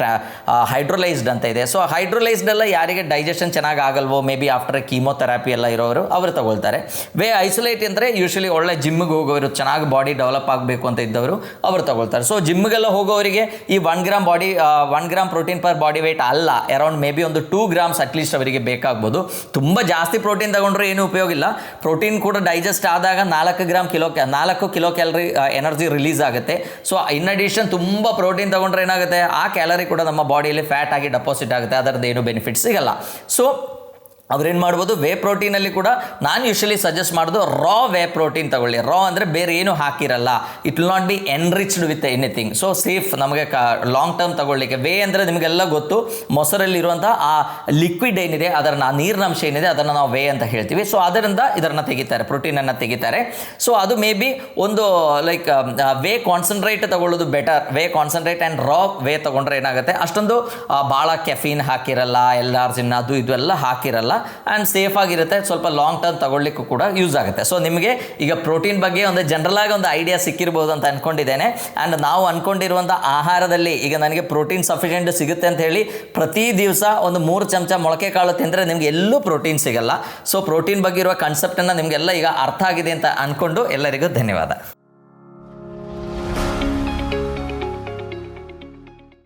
ಹೈಡ್ರೋಲೈಸ್ಡ್ ಅಂತ ಇದೆ. ಸೊ ಹೈಡ್ರೋಲೈಸ್ಡ್ ಎಲ್ಲ ಯಾರಿಗೆ ಡೈಜೆಷನ್ ಚೆನ್ನಾಗಿ ಆಗಲ್ವೋ, ಮೇ ಬಿ ಆಫ್ಟರ್ ಕೀಮೋಥೆರಪಿ ಎಲ್ಲ ಇರೋರು ಅವರು ತಗೊಳ್ತಾರೆ. ವೇ ಐಸೋಲೇಟ್ ಅಂದರೆ ಯೂಶಲಿ ಒಳ್ಳೆ ಜಿಮ್ಗೆ ಹೋಗೋರು, ಚೆನ್ನಾಗಿ ಬಾಡಿ ಡೆವಲಪ್ ಆಗಬೇಕು ಅಂತ ಇದ್ದವರು ಅವರು ತಗೊಳ್ತಾರೆ. ಸೊ ಜಿಮ್ಗೆಲ್ಲ ಹೋಗೋರಿಗೆ ಈ 1 gram protein per body weight ಅಲ್ಲ, ಅರೌಂಡ್ ಮೇ ಬಿ ಒಂದು 2 ಗ್ರಾಮ್ಸ್ ಅಟ್ಲೀಸ್ಟ್ ಅವರಿಗೆ ಬೇಕಾಗ್ಬೋದು. ತುಂಬ ಜಾಸ್ತಿ ಪ್ರೋಟೀನ್ ತಗೊಂಡ್ರೆ ಏನೂ ಉಪಯೋಗ ಇಲ್ಲ. ಪ್ರೋಟೀನ್ ಕೂಡ ಡೈಜೆಸ್ಟ್ ಆದಾಗ 4 ಕಿಲೋ ಕ್ಯಾಲರಿ ಎನರ್ಜಿ ರಿಲೀಸ್ ಆಗುತ್ತೆ. ಸೊ ಇನ್ ಅಡಿಷನ್ ತುಂಬ ಪ್ರೋಟೀನ್ ತಗೊಂಡ್ರೆ ಏನಾಗುತ್ತೆ, ಆ ಕ್ಯಾಲರಿ ಕೂಡ ನಮ್ಮ ಬಾಡಿಯಲ್ಲಿ ಫ್ಯಾಟ್ ಆಗಿ ಡೆಪಾಸಿಟ್ ಆಗುತ್ತೆ, ಅದರದ್ದು ಏನು ಬೆನಿಫಿಟ್ ಸಿಗಲ್ಲ. ಸೊ ಅವ್ರೇನು ಮಾಡ್ಬೋದು, ವೇ ಪ್ರೋಟೀನಲ್ಲಿ ಕೂಡ ನಾನು ಯೂಶಲಿ ಸಜೆಸ್ಟ್ ಮಾಡೋದು ರಾ ವೇ ಪ್ರೋಟೀನ್ ತಗೊಳ್ಳಿ. ರಾ ಅಂದರೆ ಬೇರೆ ಏನು ಹಾಕಿರಲ್ಲ, it will not be enriched with anything. So safe ನಮಗೆ ಲಾಂಗ್ ಟರ್ಮ್ ತಗೊಳ್ಳಿಕ್ಕೆ. ವೇ ಅಂದರೆ ನಿಮಗೆಲ್ಲ ಗೊತ್ತು, ಮೊಸರಲ್ಲಿರುವಂಥ ಆ ಲಿಕ್ವಿಡ್ ಏನಿದೆ, ಅದರ ನೀರಿನಂಶ ಏನಿದೆ ಅದನ್ನು ನಾವು ವೇ ಅಂತ ಹೇಳ್ತೀವಿ. ಸೊ ಅದರಿಂದ ಇದನ್ನು ತೆಗಿತಾರೆ, ಪ್ರೋಟೀನನ್ನು ತೆಗಿತಾರೆ. ಸೊ ಅದು ಮೇ ಬಿ ಒಂದು ಲೈಕ್ ವೇ ಕಾನ್ಸಂಟ್ರೇಟ್ ತಗೊಳ್ಳೋದು better. Whey concentrate and raw whey ತಗೊಂಡ್ರೆ ಏನಾಗುತ್ತೆ, ಅಷ್ಟೊಂದು ಭಾಳ ಕೆಫೀನ್ ಹಾಕಿರಲ್ಲ, ಎಲ್ಆರ್ಜಿನ್ ಅದು ಇದು ಎಲ್ಲ ಹಾಕಿರಲ್ಲ, ಆ್ಯಂಡ್ ಸೇಫ್ ಆಗಿರುತ್ತೆ. ಸ್ವಲ್ಪ ಲಾಂಗ್ ಟರ್ಮ್ ತಗೊಳ್ಳಿಕ್ಕೂ ಕೂಡ ಯೂಸ್ ಆಗುತ್ತೆ. ಸೊ ನಿಮಗೆ ಈಗ ಪ್ರೋಟೀನ್ ಬಗ್ಗೆ ಒಂದು ಜನರಲ್ ಆಗಿ ಒಂದು ಐಡಿಯಾ ಸಿಕ್ಕಿರ್ಬೋದು ಅಂತ ಅಂದ್ಕೊಂಡಿದ್ದೇನೆ. ಆ್ಯಂಡ್ ನಾವು ಅಂದ್ಕೊಂಡಿರುವಂಥ ಆಹಾರದಲ್ಲಿ ಈಗ ನನಗೆ ಪ್ರೋಟೀನ್ ಸಫಿಷಿಯೆಂಟ್ ಸಿಗುತ್ತೆ ಅಂತ ಹೇಳಿ ಪ್ರತಿ ದಿವಸ ಒಂದು 3 ಚಮಚ ಮೊಳಕೆ ಕಾಳು ತಿಂದರೆ ನಿಮಗೆ ಎಲ್ಲೂ ಪ್ರೋಟೀನ್ ಸಿಗಲ್ಲ. ಸೊ ಪ್ರೋಟೀನ್ ಬಗ್ಗೆ ಇರುವ ಕಾನ್ಸೆಪ್ಟನ್ನು ನಿಮಗೆಲ್ಲ ಈಗ ಅರ್ಥ ಆಗಿದೆ ಅಂತ ಅಂದ್ಕೊಂಡು ಎಲ್ಲರಿಗೂ ಧನ್ಯವಾದ.